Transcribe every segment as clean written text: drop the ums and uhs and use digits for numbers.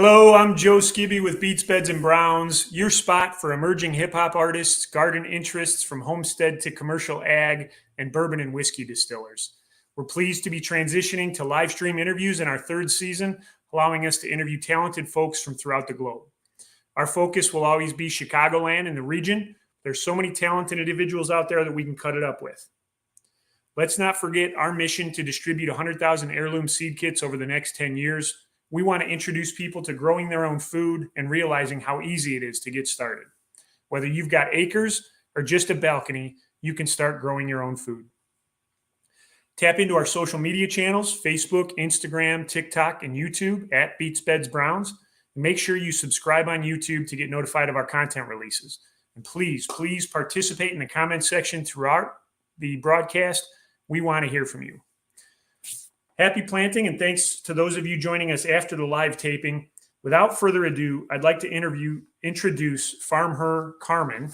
Hello, I'm Joe Skibby with Beats, Beds, and Browns, your spot for emerging hip hop artists, garden interests from homestead to commercial ag, and bourbon and whiskey distillers. We're pleased to be transitioning to live stream interviews in our third season, allowing us to interview talented folks from throughout the globe. Our focus will always be Chicagoland and the region. There's so many talented individuals out there that we can cut it up with. Let's not forget our mission to distribute 100,000 heirloom seed kits over the next 10 years. We want to introduce people to growing their own food and realizing how easy it is to get started. Whether you've got acres or just a balcony, you can start growing your own food. Tap into our social media channels, Facebook, Instagram, TikTok, and YouTube at Beats, Beds, Browns. And make sure you subscribe on YouTube to get notified of our content releases. And please participate in the comment section throughout the broadcast. We want to hear from you. Happy planting, and thanks to those of you joining us after the live taping. Without further ado, I'd like to introduce FarmHer Carmen.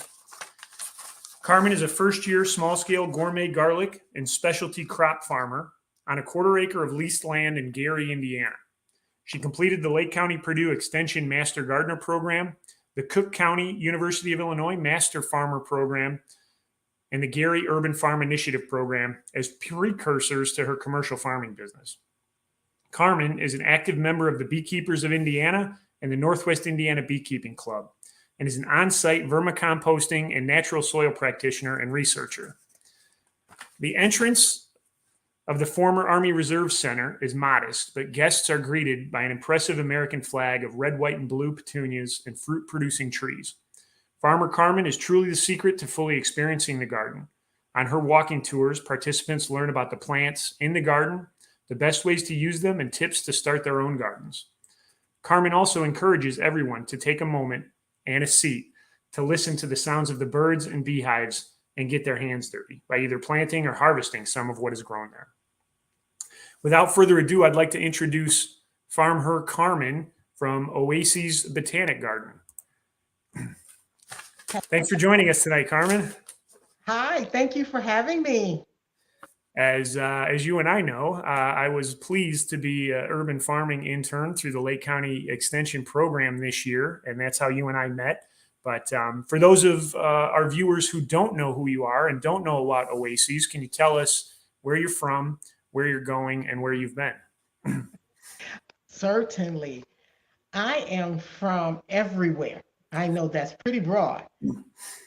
Carmen is a first-year small-scale gourmet garlic and specialty crop farmer on a quarter-acre of leased land in Gary, Indiana. She completed the Lake County Purdue Extension Master Gardener Program, the Cook County University of Illinois Master Farmer Program, and the Gary Urban Farm Initiative Program as precursors to her commercial farming business. Carmen is an active member of the Beekeepers of Indiana and the Northwest Indiana Beekeeping Club, and is an on-site vermicomposting and natural soil practitioner and researcher. The entrance of the former Army Reserve Center is modest, but guests are greeted by an impressive American flag of red, white, and blue petunias and fruit-producing trees. Farmer Carmen is truly the secret to fully experiencing the garden. On her walking tours, participants learn about the plants in the garden, the best ways to use them, and tips to start their own gardens. Carmen also encourages everyone to take a moment and a seat to listen to the sounds of the birds and beehives and get their hands dirty by either planting or harvesting some of what is grown there. Without further ado, I'd like to introduce FarmHer Carmen from Oases Botanic Garden. Thanks for joining us tonight, Carmen. Hi, thank you for having me. As you and I know, I was pleased to be an urban farming intern through the Lake County Extension Program this year, and that's how you and I met. But for those of our viewers who don't know who you are and don't know about Oases, can you tell us where you're from, where you're going, and where you've been? Certainly. I am from everywhere. I know that's pretty broad.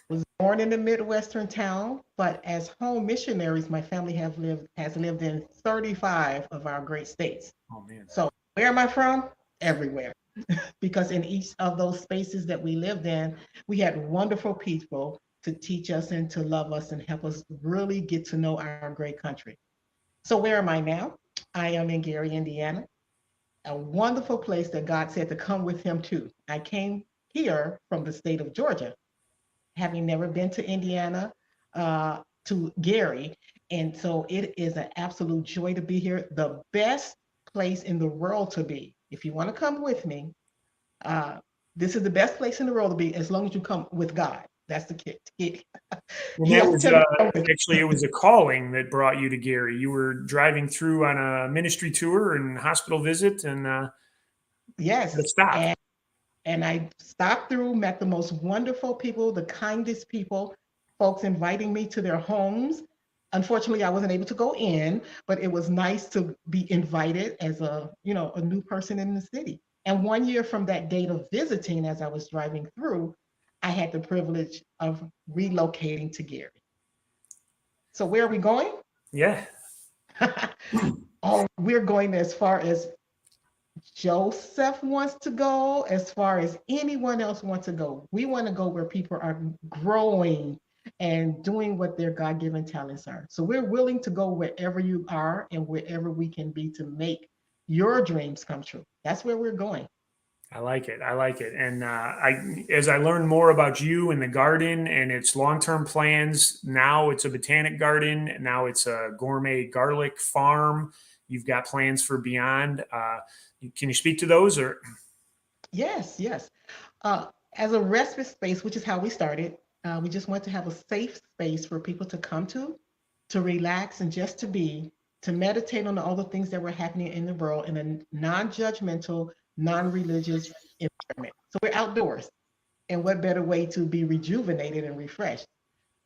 Was born in a Midwestern town, but as home missionaries, my family has lived in 35 of our great states. Oh man. So where am I from? Everywhere. Because in each of those spaces that we lived in, we had wonderful people to teach us and to love us and help us really get to know our great country. So where am I now? I am in Gary, Indiana, a wonderful place that God said to come with him to. I came here from the state of Georgia, having never been to Indiana, to Gary. And so it is an absolute joy to be here. The best place in the world to be. If you want to come with me, this is the best place in the world to be as long as you come with God. That's the key. And that was actually, it was a calling that brought you to Gary. You were driving through on a ministry tour and hospital visit, and yes, stop. And I stopped through, met the most wonderful people, the kindest people, folks inviting me to their homes. Unfortunately, I wasn't able to go in, but it was nice to be invited as a new person in the city. And 1 year from that date of visiting, as I was driving through, I had the privilege of relocating to Gary. So where are we going? Yeah. Oh, we're going as far as Joseph wants to go, as far as anyone else wants to go. We want to go where people are growing and doing what their God-given talents are. So we're willing to go wherever you are and wherever we can be to make your dreams come true. That's where we're going. I like it. And as I learn more about you and the garden and its long-term plans, now it's a botanic garden. Now it's a gourmet garlic farm. You've got plans for beyond. Can you speak to those? Or Yes. As a respite space, which is how we started, we just want to have a safe space for people to come to relax and just to be, to meditate on all the things that were happening in the world in a non-judgmental, non-religious environment. So we're outdoors. And what better way to be rejuvenated and refreshed?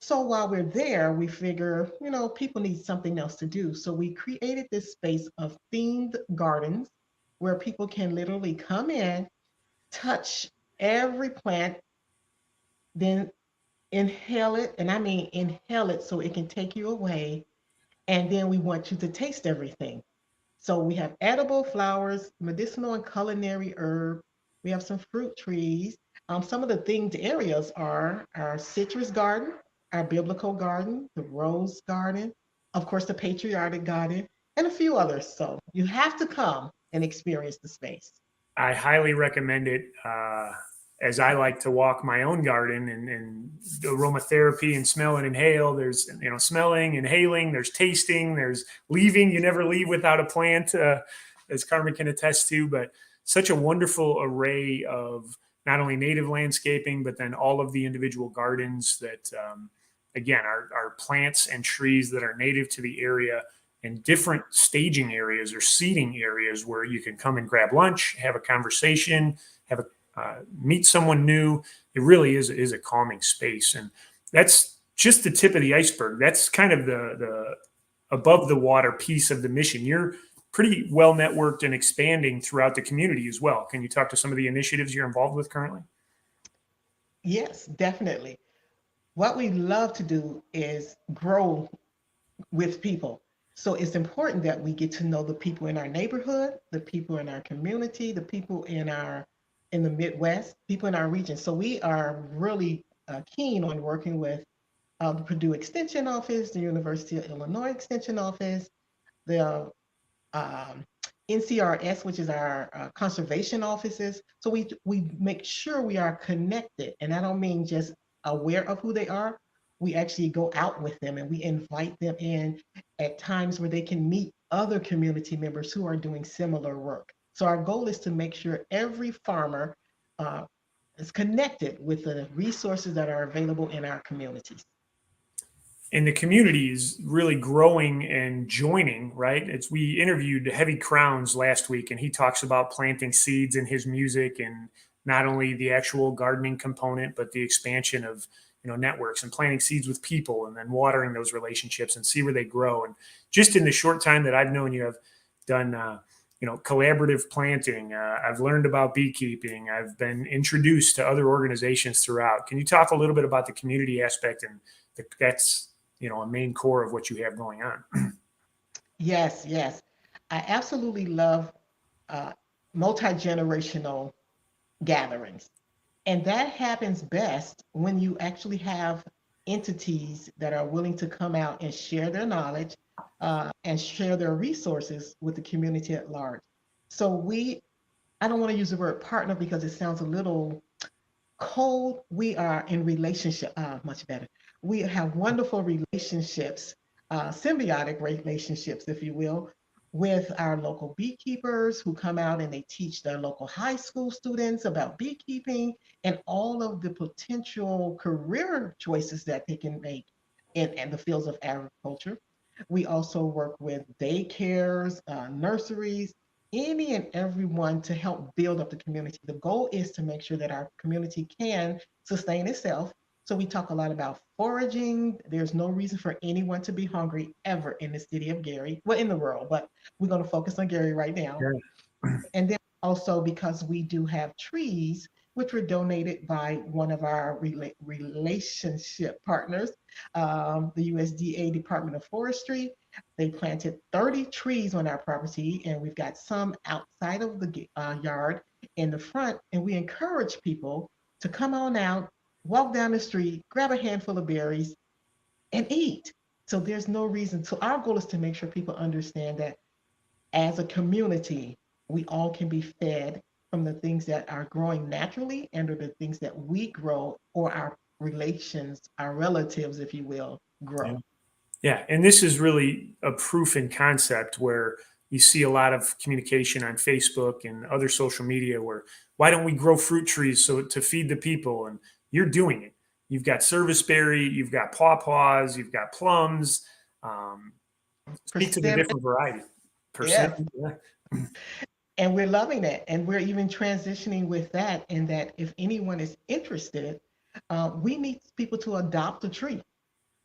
So while we're there, we figure, people need something else to do. So we created this space of themed gardens where people can literally come in, touch every plant, then inhale it. And I mean, inhale it so it can take you away. And then we want you to taste everything. So we have edible flowers, medicinal and culinary herb. We have some fruit trees. Some of the themed areas are our citrus garden, our biblical garden, the rose garden, of course, the patriotic garden, and a few others. So you have to come and experience the space. I highly recommend it. As I like to walk my own garden and aromatherapy and smell and inhale. There's smelling, inhaling. There's tasting. There's leaving. You never leave without a plant, as Carmen can attest to. But such a wonderful array of not only native landscaping, but then all of the individual gardens that, again, are plants and trees that are native to the area, and different staging areas or seating areas where you can come and grab lunch, have a conversation, meet someone new. It really is a calming space. And that's just the tip of the iceberg. That's kind of the above the water piece of the mission. You're pretty well networked and expanding throughout the community as well. Can you talk to some of the initiatives you're involved with currently? Yes, definitely. What we love to do is grow with people. So it's important that we get to know the people in our neighborhood, the people in our community, the people in the Midwest, people in our region. So we are really keen on working with the Purdue Extension Office, the University of Illinois Extension Office, the um, NCRS, which is our conservation offices. So we make sure we are connected, and I don't mean just aware of who they are. We actually go out with them and we invite them in at times where they can meet other community members who are doing similar work. So our goal is to make sure every farmer uh, is connected with the resources that are available in our communities. And the community is really growing and joining, right? We interviewed Heavy Crowns last week, and he talks about planting seeds in his music, and not only the actual gardening component, but the expansion of networks and planting seeds with people, and then watering those relationships and see where they grow. And just in the short time that I've known you, I've done collaborative planting. I've learned about beekeeping. I've been introduced to other organizations throughout. Can you talk a little bit about the community aspect? And that's a main core of what you have going on. Yes, yes. I absolutely love uh, multi-generational gatherings. And that happens best when you actually have entities that are willing to come out and share their knowledge and share their resources with the community at large. So I don't want to use the word partner because it sounds a little cold. We are in relationship, much better. We have wonderful relationships, symbiotic relationships, if you will, with our local beekeepers who come out and they teach their local high school students about beekeeping and all of the potential career choices that they can make in the fields of agriculture. We also work with daycares, nurseries, any and everyone to help build up the community. The goal is to make sure that our community can sustain itself. So we talk a lot about foraging. There's no reason for anyone to be hungry ever in the city of Gary, well, in the world, but we're going to focus on Gary right now. Yeah. And then also because we do have trees, which were donated by one of our relationship partners, the USDA Department of Forestry. They planted 30 trees on our property, and we've got some outside of the yard in the front. And we encourage people to come on out, walk down the street, grab a handful of berries, and eat. So there's no reason. So our goal is to make sure people understand that as a community, we all can be fed from the things that are growing naturally and or the things that we grow or our relations, our relatives, if you will, Yeah. grow. Yeah. And this is really a proof in concept where you see a lot of communication on Facebook and other social media where why don't we grow fruit trees so to feed the people? And you're doing it. You've got serviceberry, you've got pawpaws, you've got plums. Um, Speak to the Persimmon, different variety. yes. Persimmon, yeah. And we're loving it. And we're even transitioning with that, in that if anyone is interested, we need people to adopt a tree.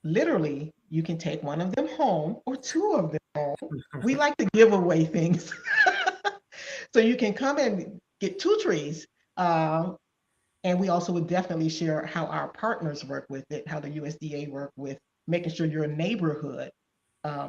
Literally, you can take one of them home or two of them home. We like to give away things. So you can come and get two trees. Uh, and we also would definitely share how our partners work with it, how the USDA work with making sure your neighborhood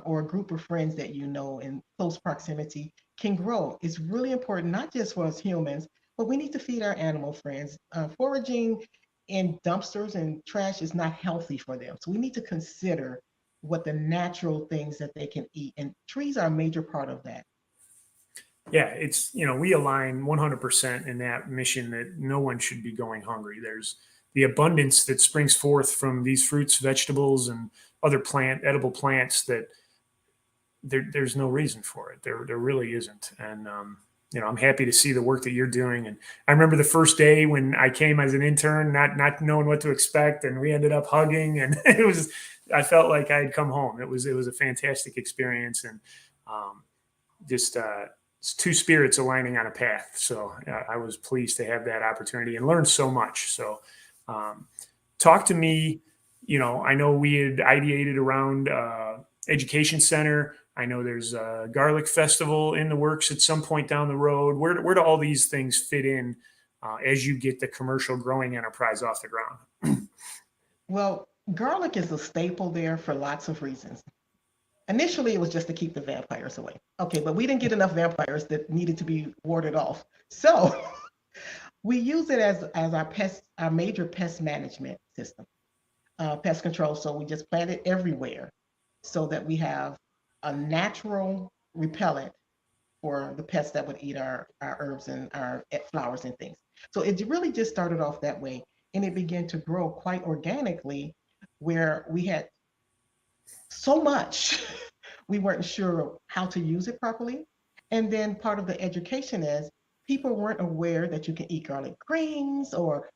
or a group of friends that you know in close proximity can grow. It's really important, not just for us humans, but we need to feed our animal friends. Foraging in dumpsters and trash is not healthy for them. So we need to consider what the natural things that they can eat. And trees are a major part of that. Yeah, it's, we align 100% in that mission that no one should be going hungry. There's the abundance that springs forth from these fruits, vegetables, and other edible plants that there's no reason for it. There really isn't. And, I'm happy to see the work that you're doing. And I remember the first day when I came as an intern, not knowing what to expect, and we ended up hugging, and I felt like I had come home. It was a fantastic experience, and just it's two spirits aligning on a path. So I was pleased to have that opportunity and learn so much. So um, talk to me. I know we had ideated around education center. I know there's a garlic festival in the works at some point down the road. Where do all these things fit in as you get the commercial growing enterprise off the ground? Well, garlic is a staple there for lots of reasons. Initially, it was just to keep the vampires away. Okay, but we didn't get enough vampires that needed to be warded off. So we use it as our major pest management system, pest control. So we just plant it everywhere so that we have a natural repellent for the pests that would eat our herbs and our flowers and things. So it really just started off that way. And it began to grow quite organically, where we had so much, we weren't sure how to use it properly. And then part of the education is people weren't aware that you can eat garlic greens or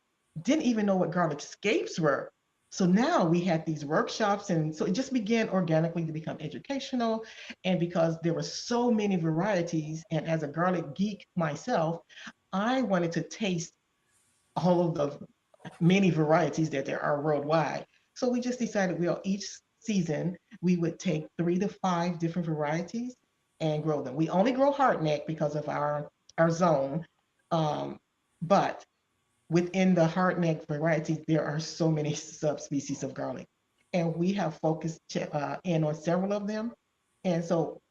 didn't even know what garlic scapes were. So now we had these workshops, and so it just began organically to become educational. And because there were so many varieties, and as a garlic geek myself, I wanted to taste all of the many varieties that there are worldwide. So we just decided each season we would take 3 to 5 different varieties and grow them. We only grow hardneck because of our zone, um, but within the hardneck varieties, there are so many subspecies of garlic, and we have focused in on several of them. And so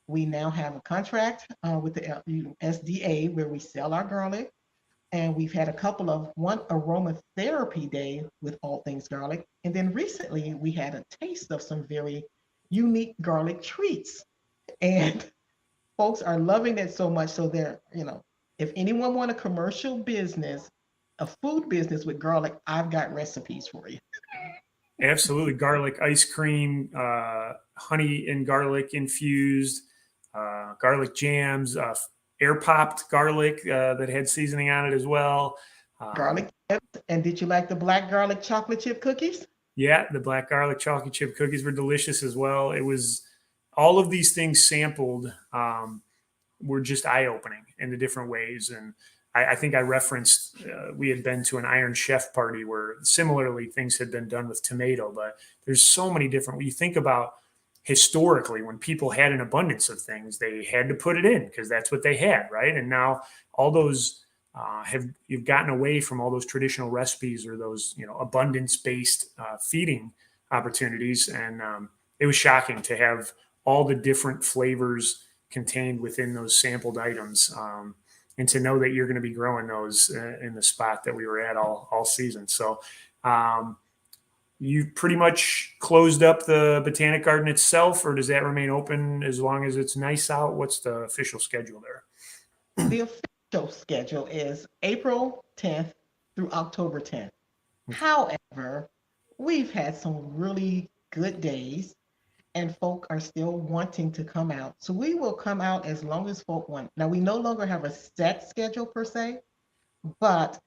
we now have a contract with the SDA where we sell our garlic, and we've had a couple of one aromatherapy day with all things garlic. And then recently we had a taste of some very unique garlic treats. And folks are loving it so much. So if anyone want a commercial business, a food business with garlic, I've got recipes for you. Absolutely. Garlic ice cream, honey and garlic infused, garlic jams, air popped garlic that had seasoning on it as well. Garlic chips. And did you like the black garlic chocolate chip cookies? Yeah, the black garlic chocolate chip cookies were delicious as well. It was all of these things sampled were just eye opening in the different ways. And I think I referenced we had been to an Iron Chef party where similarly things had been done with tomato, but there's so many different. When you think about historically, when people had an abundance of things, they had to put it in because that's what they had, right? And now all those have you've gotten away from all those traditional recipes or those abundance based feeding opportunities, and it was shocking to have all the different flavors contained within those sampled items. And to know that you're going to be growing those in the spot that we were at all season. So you pretty much closed up the Botanic Garden itself, or does that remain open as long as it's nice out? What's the official schedule there? The official schedule is April 10th through October 10th. However, we've had some really good days, and folk are still wanting to come out. So we will come out as long as folk want. Now, we no longer have a set schedule per se, but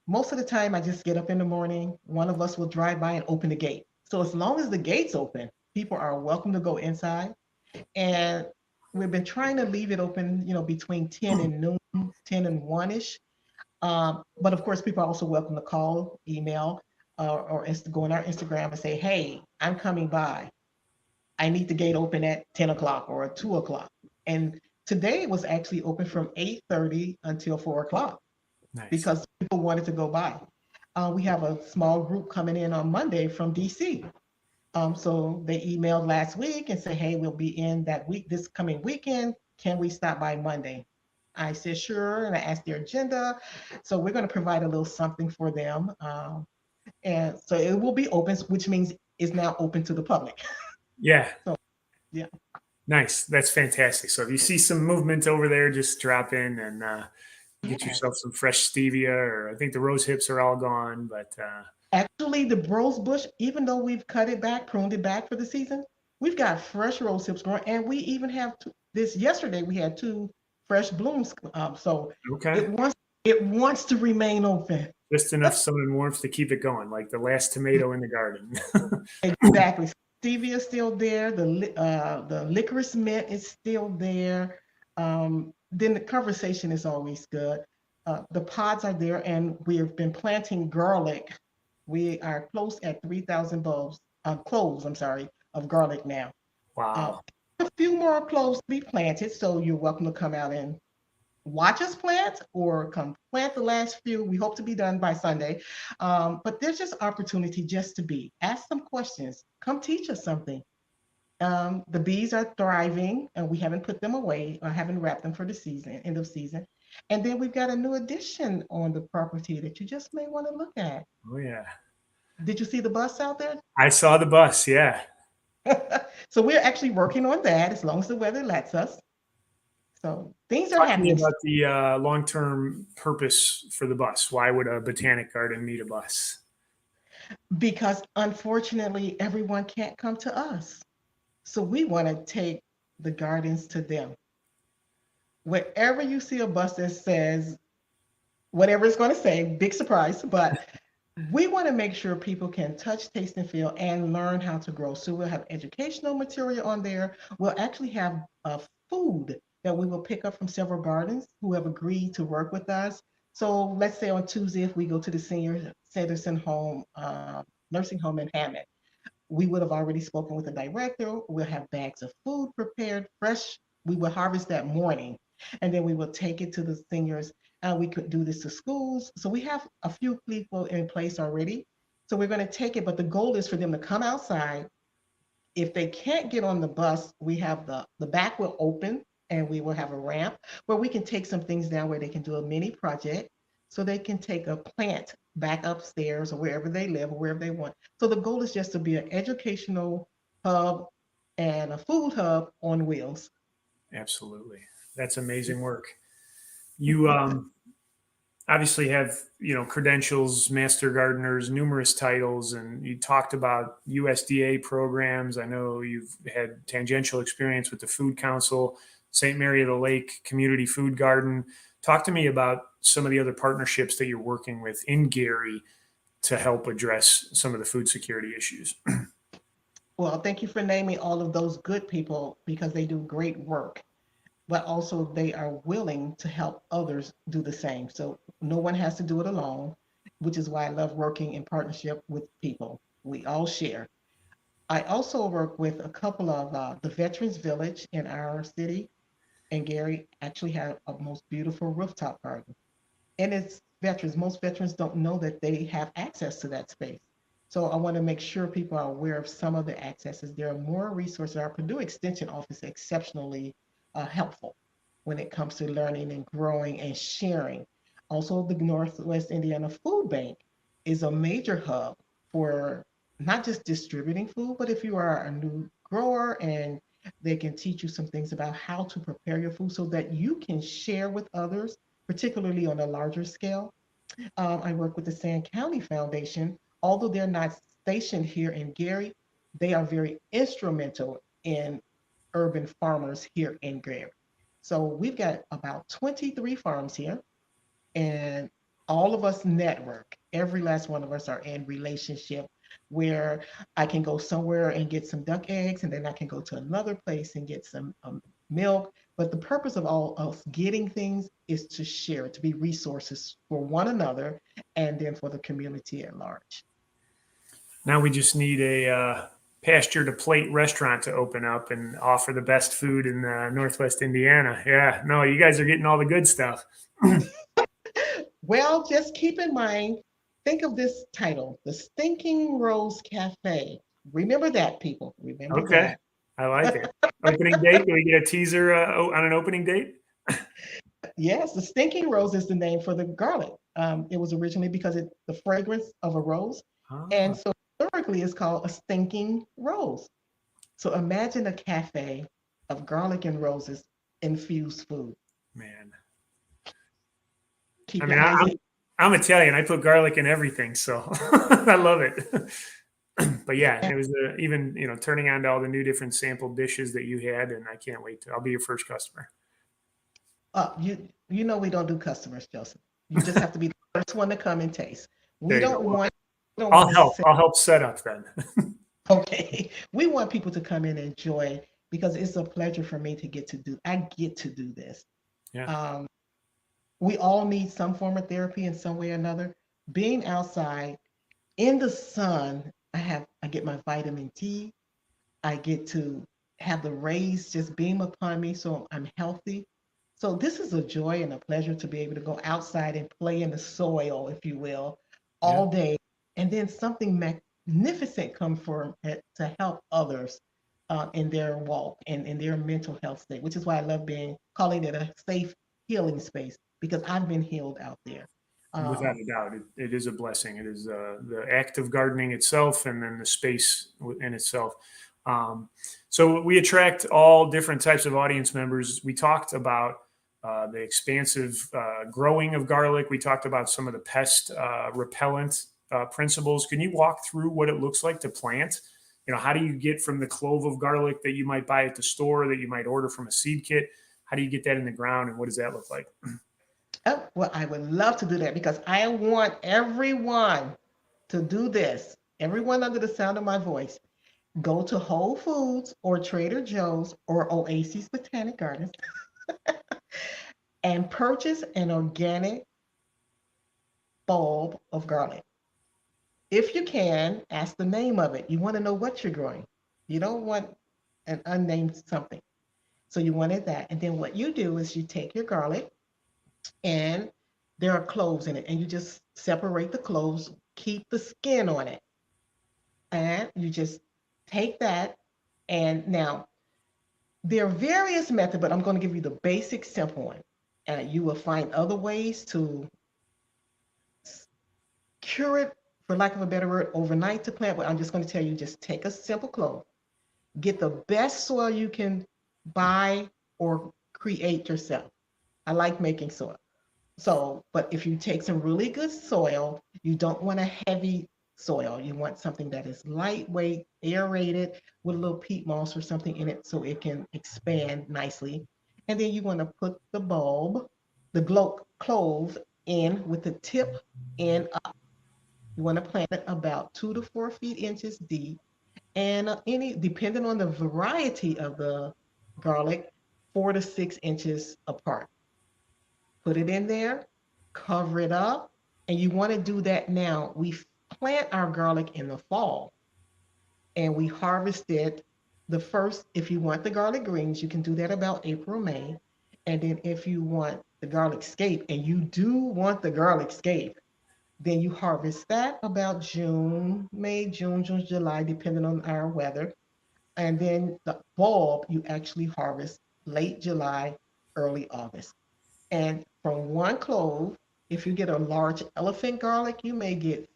most of the time I just get up in the morning, one of us will drive by and open the gate. So as long as the gate's open, people are welcome to go inside. And we've been trying to leave it open, between 10 and noon, 10 and 1-ish. But of course, people are also welcome to call, email, or go on our Instagram and say, hey, I'm coming by. I need the gate open at 10 o'clock or 2 o'clock. And today it was actually open from 8:30 until 4 o'clock Nice. because people wanted to go by. We have a small group coming in on Monday from DC. So they emailed last week and said, hey, we'll be in that week, this coming weekend. Can we stop by Monday? I said, sure. And I asked their agenda. So we're going to provide a little something for them. And so it will be open, which means it's now open to the public. Yeah. So, yeah. Nice. That's fantastic. So if you see some movement over there, just drop in and get Yeah. yourself some fresh stevia, or I think the rose hips are all gone, but Actually, the rose bush, even though we've cut it back, pruned it back for the season, we've got fresh rose hips growing. And we even have this yesterday, we had two fresh blooms. So okay. it wants, it wants to remain open. Just enough sun and warmth to keep it going, like the last tomato in the garden. Exactly. Stevia is still there. The licorice mint is still there. Then the conversation is always good. The pods are there, and we have been planting garlic. We are close at 3,000 bulbs, cloves, I'm sorry, of garlic now. Uh, Wow. a few more cloves to be planted, so you're welcome to come out and watch us plant or come plant the last few. We hope to be done by Sunday. But there's just opportunity just to be. Ask some questions. Come teach us something. The bees are thriving and we haven't put them away or haven't wrapped them for the season, end of season. And then we've got a new addition on the property that you just may want to look at. Oh yeah. Did you see the bus out there? I saw the bus. Yeah. So we're actually working on that as long as the weather lets us. So things are Talk to me happening. about the long-term purpose for the bus. Why would a botanic garden need a bus? Because unfortunately, everyone can't come to us. So we want to take the gardens to them. Wherever you see a bus that says whatever it's going to say, big surprise, but we want to make sure people can touch, taste, and feel and learn how to grow. So we'll have educational material on there. We'll actually have food that we will pick up from several gardens who have agreed to work with us. So let's say on Tuesday, if we go to the senior citizen home, nursing home in Hammond, we would have already spoken with the director. We'll have bags of food prepared, fresh. We will harvest that morning, and then we will take it to the seniors. We could do this to schools. So we have a few people in place already. So we're going to take it, but the goal is for them to come outside. If they can't get on the bus, we have the back will open and we will have a ramp where we can take some things down where they can do a mini project so they can take a plant back upstairs or wherever they live or wherever they want. So the goal is just to be an educational hub and a food hub on wheels. Absolutely. That's amazing work. You obviously have, credentials, master gardeners, numerous titles, and you talked about USDA programs. I know you've had tangential experience with the Food Council, St. Mary of the Lake Community Food Garden. Talk to me about some of the other partnerships that you're working with in Gary to help address some of the food security issues. Well, thank you for naming all of those good people because they do great work, but also they are willing to help others do the same. So no one has to do it alone, which is why I love working in partnership with people. We all share. I also work with a couple of the Veterans Village in our city, and Gary actually had a most beautiful rooftop garden. And it's veterans. Most veterans don't know that they have access to that space. So I want to make sure people are aware of some of the accesses. There are more resources. Our Purdue Extension Office is exceptionally helpful when it comes to learning and growing and sharing. Also, the Northwest Indiana Food Bank is a major hub for not just distributing food, but if you are a new grower and they can teach you some things about how to prepare your food so that you can share with others, particularly on a larger scale. I work with the Sand County Foundation. Although they're not stationed here in Gary, they are very instrumental in urban farmers here in Gary. So we've got about 23 farms here, and all of us network. Every last one of us are in relationship where I can go somewhere and get some duck eggs, and then I can go to another place and get some milk. But the purpose of all us getting things is to share, to be resources for one another, and then for the community at large. Now we just need a pasture to plate restaurant to open up and offer the best food in Northwest Indiana. Yeah, no, you guys are getting all the good stuff. Well, just keep in mind, think of this title, The Stinking Rose Cafe. Remember that, people. Remember Okay, that. I like it. Opening date? Do we get a teaser on an opening date? Yes, the Stinking Rose is the name for the garlic. It was originally because the fragrance of a rose. And Ah, so historically, it's called a stinking rose. So imagine a cafe of garlic and roses infused food. man. I Keep your mean, eyes open. I'm Italian. I put garlic in everything, so I love it. But yeah, it was even turning on to all the new different sample dishes that you had, and I can't wait to. I'll be your first customer. You know we don't do customers, Joseph. You just have to be the first one to come and taste. There We you go. don't Well, want we don't want to say, I'll help set up then. okay. We want people to come in and enjoy because it's a pleasure for me to I get to do this. Yeah. Um, we all need some form of therapy in some way or another. Being outside in the sun, I get my vitamin D. I get to have the rays just beam upon me so I'm healthy. So this is a joy and a pleasure to be able to go outside and play in the soil, if you will, Yeah. all day. And then something magnificent come from it to help others in their walk and in their mental health state, which is why I love calling it a safe healing space because I've been healed out there. Without Um, a doubt, it is a blessing. It is the act of gardening itself, and then the space in itself. Um, so we attract all different types of audience members. We talked about the expansive growing of garlic. We talked about some of the pest repellent principles. Can you walk through what it looks like to plant? How do you get from the clove of garlic that you might buy at the store, that you might order from a seed kit? How do you get that in the ground, and what does that look like? oh, well, I would love to do that because I want everyone to do this. Everyone under the sound of my voice, go to Whole Foods or Trader Joe's or Oases Botanic Gardens and purchase an organic bulb of garlic. If you can, ask the name of it. You want to know what you're growing. You don't want an unnamed something. So you wanted that. And then what you do is you take your garlic and there are cloves in it and you just separate the cloves, keep the skin on it. And you just take that and now there are various methods, but I'm going to give you the basic simple one. You will find other ways to cure it, for lack of a better word, overnight to plant. But I'm just going to tell you just take a simple clove, get the best soil you can buy or create yourself. I like making soil. So, but if you take some really good soil, you don't want a heavy soil. You want something that is lightweight, aerated, with a little peat moss or something in it so it can expand nicely. And then you want to put the bulb, the clove in with the tip in up. You want to plant it about 2 to 4 feet inches deep. And depending on the variety of the garlic, 4 to 6 inches apart. Put it in there, cover it up, and you want to do that now. We plant our garlic in the fall and we harvest it the first. If you want the garlic greens, you can do that about April, May. And then if you want the garlic scape, and you do want the garlic scape, then you harvest that about June, May, June, July, depending on our weather. And then the bulb you actually harvest late July, early August. And from one clove, if you get a large elephant garlic, you may get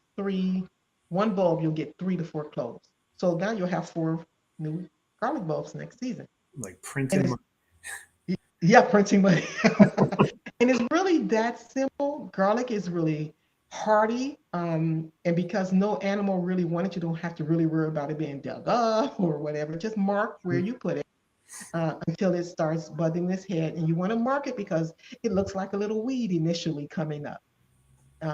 one bulb, you'll get 3 to 4 cloves. So now you'll have 4 new garlic bulbs next season. Like And printing it's, money. yeah, printing money. And it's really that simple. Garlic is really hardy. And because no animal really wanted, you don't have to really worry about it being dug up or whatever. Just mark where you put it until it starts budding its head. And you want to mark it because it looks like a little weed initially coming up.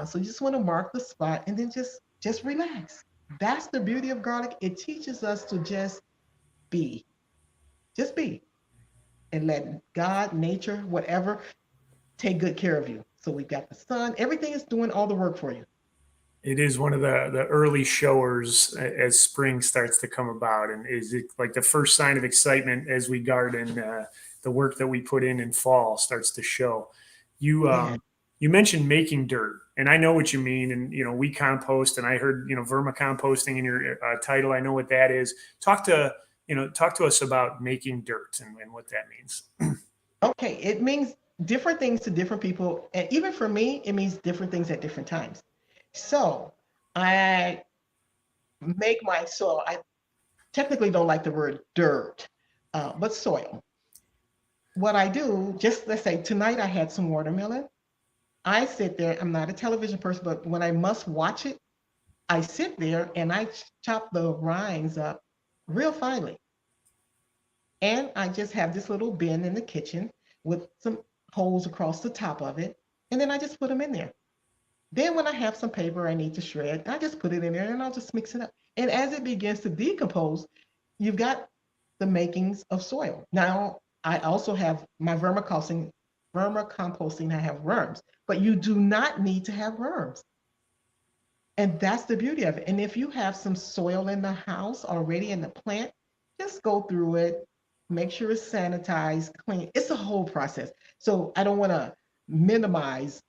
So you just want to mark the spot and then just relax. That's the beauty of garlic. It teaches us to be, just be. and let God, nature, whatever, take good care of you. So we've got the sun, everything is doing all the work for you. It is one of the early showers as spring starts to come about, and is it like the first sign of excitement as we garden. The work that we put in fall starts to show. You Yeah. you mentioned making dirt, and I know what you mean. And we compost, and I heard vermicomposting in your title. I know what that is. Talk to us about making dirt and what that means. Okay. It means different things to different people. And even for me, it means different things at different times. So I make my soil. I technically don't like the word dirt, but soil. What I do, just let's say tonight I had some watermelon. I sit there, I'm not a television person, but when I must watch it, I sit there and I chop the rinds up real finely. And I just have this little bin in the kitchen with some holes across the top of it. And then I just put them in there. Then when I have some paper I need to shred, I just put it in there and I'll just mix it up. And as it begins to decompose, you've got the makings of soil. Now, I also have my vermicomposting, I have worms, but you do not need to have worms. And that's the beauty of it. And if you have some soil in the house already in the plant, just go through it, make sure it's sanitized, clean. It's a whole process. So I don't want to minimize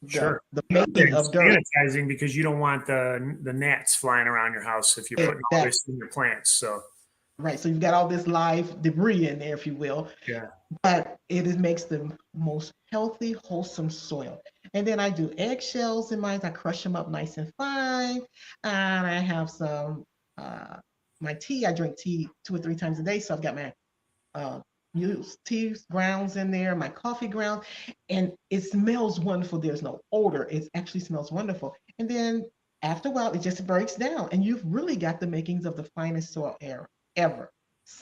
Sure. the Yeah, making and of dirt. sanitizing because you don't want the gnats flying around your house if you're putting all Exactly. this in your plants. So Right. So you've got all this live debris in there, if you will, yeah, but makes the most healthy, wholesome soil. And then I do eggshells in mine. I crush them up nice and fine. And I have some uh, my tea. I drink tea 2 or 3 times a day, so I've got my uh, used tea grounds in there, my coffee grounds, and it smells wonderful. There's no odor. It actually smells wonderful. And then after a while, it just breaks down, and you've really got the makings of the finest soil air ever.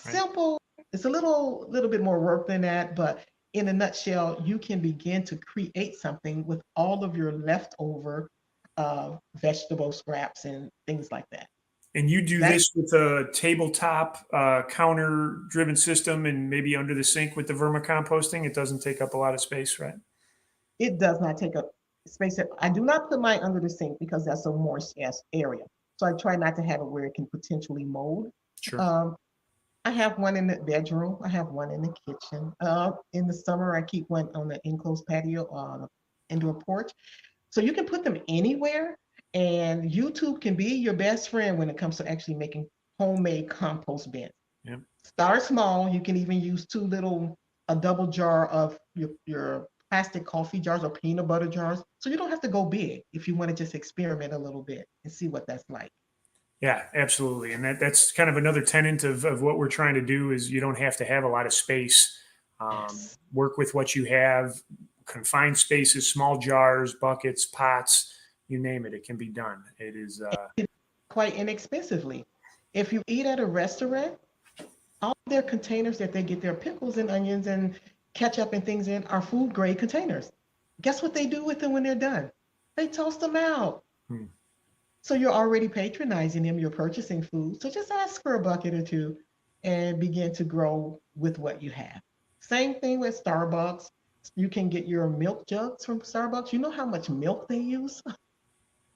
right. Simple. It's a little bit more work than that, but in a nutshell, you can begin to create something with all of your leftover vegetable scraps and things like that. And you do That this with a tabletop counter-driven system, and maybe under the sink with the vermicomposting. It doesn't take up a lot of space, right? it does not take up space. I do not put mine under the sink because that's a moist area. So I try not to have it where it can potentially mold. Sure. Um, I have one in the bedroom. I have one in the kitchen. In the summer, I keep one on the enclosed patio on the indoor porch. So you can put them anywhere, and YouTube can be your best friend when it comes to actually making homemade compost bins. Yeah. Start small. You can even use a double jar of your plastic coffee jars or peanut butter jars. So you don't have to go big if you want to just experiment a little bit and see what that's like. Yeah, absolutely. And that's kind of another tenet of what we're trying to do is you don't have to have a lot of space. Yes. Work with what you have, confined spaces, small jars, buckets, pots, you name it, it can be done. It is, Quite inexpensively. If you eat at a restaurant, all their containers that they get their pickles and onions and ketchup and things in are food grade containers. Guess what they do with them when they're done? They toast them out. hmm, So you're already patronizing them, you're purchasing food. So just ask for a bucket or two and begin to grow with what you have. Same thing with Starbucks. You can get your milk jugs from Starbucks. You know how much milk they use?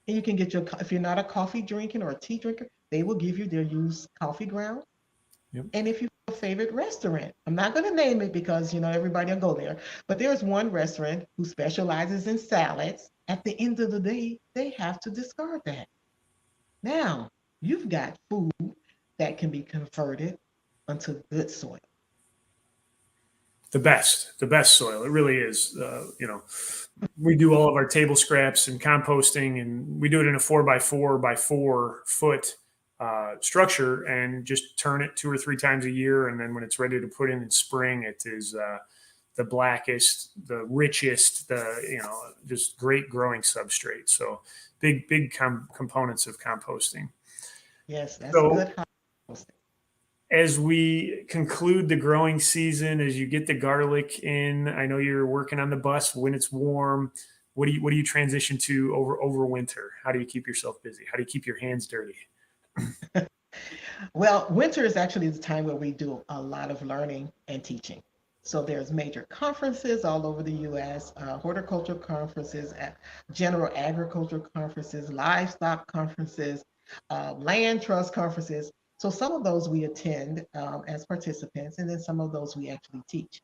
And you can get if you're not a coffee drinking or a tea drinker, they will give you their used coffee ground. yep. And if you have a favorite restaurant, I'm not going to name it because everybody will go there, but there's one restaurant who specializes in salads. At the end of the day, they have to discard that. Now you've got food that can be converted onto good soil. The best soil. It really is. We do all of our table scraps and composting, and we do it in a 4 by 4 by 4 foot structure, and just turn it 2 or 3 times a year. And then when it's ready to put in spring, it is the blackest, the richest, just great growing substrate. So big components of composting. Yes, that's So good. as we conclude the growing season, as you get the garlic in, I know you're working on the bus when it's warm. What do you transition to over winter? How do you keep yourself busy? How do you keep your hands dirty? Well, winter is actually the time where we do a lot of learning and teaching. So there's major conferences all over the U.S., horticultural conferences, general agriculture conferences, livestock conferences, land trust conferences. So some of those we attend as participants, and then some of those we actually teach.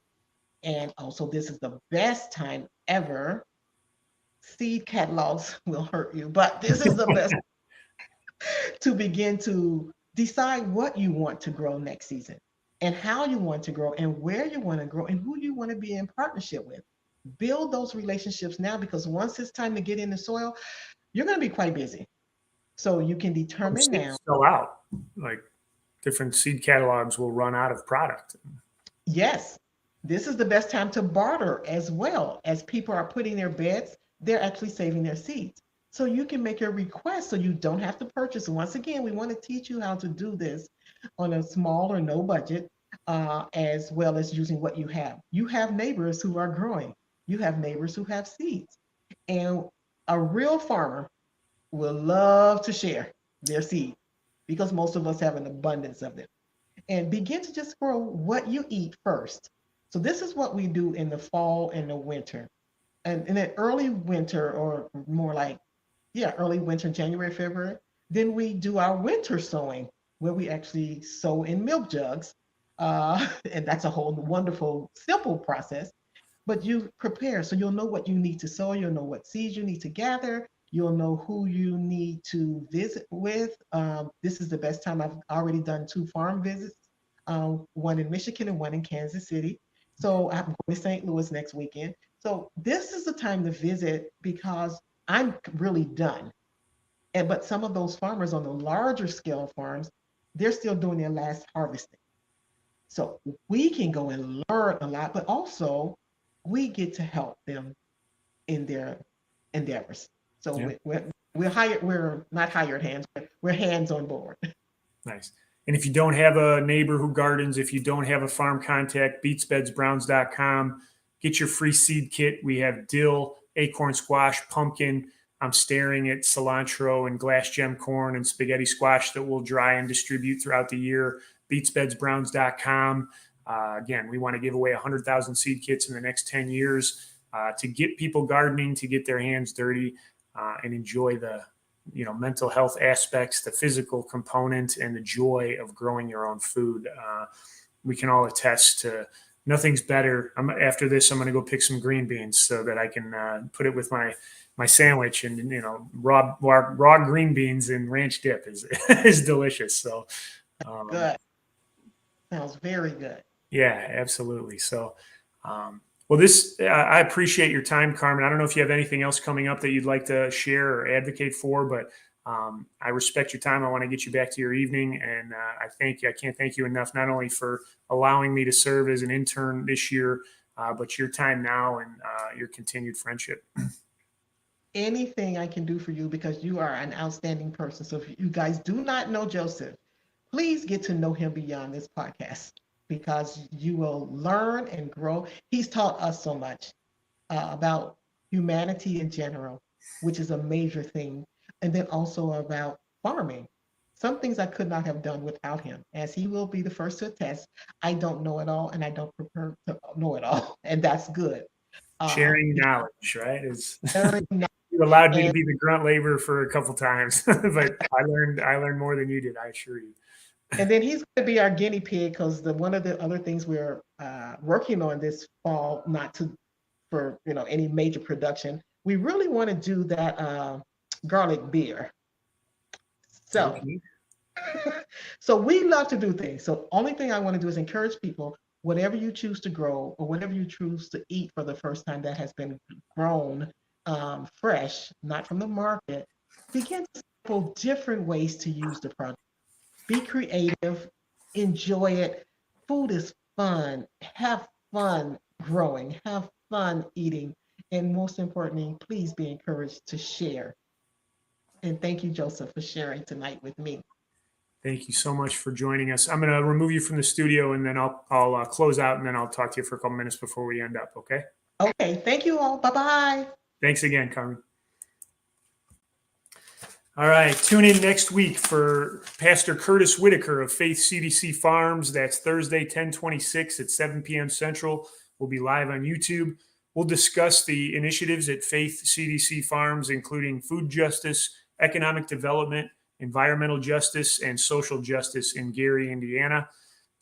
And also, this is the best time ever. Seed catalogs will hurt you, but this is the best to begin to decide what you want to grow next season and how you want to grow and where you want to grow and who you want to be in partnership with. Build those relationships now, because once it's time to get in the soil, you're going to be quite busy. So you can determine now. Seeds sell out. Like different seed catalogs will run out of product. Yes, this is the best time to barter as well. As people are putting their beds, they're actually saving their seeds. So you can make your request so you don't have to purchase. Once again, we want to teach you how to do this on a small or no budget, as well as using what you have. You have neighbors who are growing. You have neighbors who have seeds. And a real farmer will love to share their seed because most of us have an abundance of them, and begin to just grow what you eat first. So this is what we do in the fall and the winter. And in the early winter, or more like, yeah, early winter, January, February, then we do our winter sowing where we actually sow in milk jugs. And that's a whole wonderful, simple process. But you prepare so you'll know what you need to sow, you'll know what seeds you need to gather, you'll know who you need to visit with. This is the best time. I've already done 2 farm visits, one in Michigan and one in Kansas City. So I'm going to St. Louis next weekend. So this is the time to visit because I'm really done. And but some of those farmers on the larger scale farms, they're still doing their last harvesting. So we can go and learn a lot, but also we get to help them in their endeavors. So Yeah. we're hired. We're not hired hands. We're hands on board. Nice. And if you don't have a neighbor who gardens, if you don't have a farm contact, beetsbedsbrowns.com. Get your free seed kit. We have dill, acorn squash, pumpkin. I'm staring at cilantro and glass gem corn and spaghetti squash that we'll dry and distribute throughout the year. Beetsbedsbrowns.com. Again, we want to give away 100,000 seed kits in the next 10 years to get people gardening, to get their hands dirty and enjoy the mental health aspects, the physical component, and the joy of growing your own food. We can all attest to nothing's better. After this, I'm going to go pick some green beans so that I can put it with my sandwich, and raw green beans and ranch dip is is delicious. So Good. Sounds very good. yeah, absolutely. So well, I appreciate your time, Carmen. I don't know if you have anything else coming up that you'd like to share or advocate for, but I respect your time. I want to get you back to your evening, and I can't thank you enough, not only for allowing me to serve as an intern this year, but your time now and your continued friendship. Anything I can do for you, because you are an outstanding person. So if you guys do not know Joseph, please get to know him beyond this podcast, because you will learn and grow. He's taught us so much about humanity in general, which is a major thing, and then also about farming. Some things I could not have done without him, as he will be the first to attest. I don't know it all, and I don't prepare to know it all, and that's good. Sharing knowledge, right? Is Very nice. you allowed me to And be the grunt laborer for a couple times, but I learned more than you did, I assure you. and then he's going to be our guinea pig, because one of the other things we're working on this fall, not to for any major production, we really want to do that garlic beer. So Okay. so we love to do things. So only thing I want to do is encourage people, whatever you choose to grow or whatever you choose to eat for the first time that has been grown fresh, not from the market, begin to sample different ways to use the product. Be creative, enjoy it. Food is fun. Have fun growing, have fun eating, and most importantly, please be encouraged to share. And thank you, Joseph, for sharing tonight with me. Thank you so much for joining us. I'm going to remove you from the studio, and then I'll close out, and then I'll talk to you for a couple minutes before we end up. Okay. Okay, thank you all. Bye bye. Thanks again, Carmen. All right. Tune in next week for Pastor Curtis Whitaker of Faith CDC Farms. That's Thursday, 10/26 at 7 p.m. Central. We'll be live on YouTube. We'll discuss the initiatives at Faith CDC Farms, including food justice, economic development, environmental justice, and social justice in Gary, Indiana.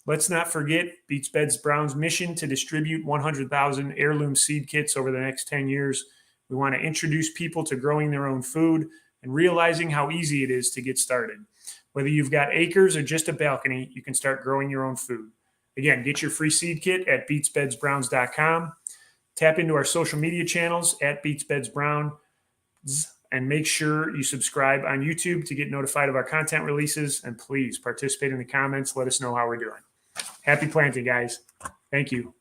Let's not forget Beets Beds Brown's mission to distribute 100,000 heirloom seed kits over the next 10 years. We want to introduce people to growing their own food and realizing how easy it is to get started. Whether you've got acres or just a balcony, you can start growing your own food. Again, get your free seed kit at beetsbedsbrowns.com. Tap into our social media channels at beetsbedsbrown, and make sure you subscribe on YouTube to get notified of our content releases. And please participate in the comments. Let us know how we're doing. Happy planting, guys. Thank you.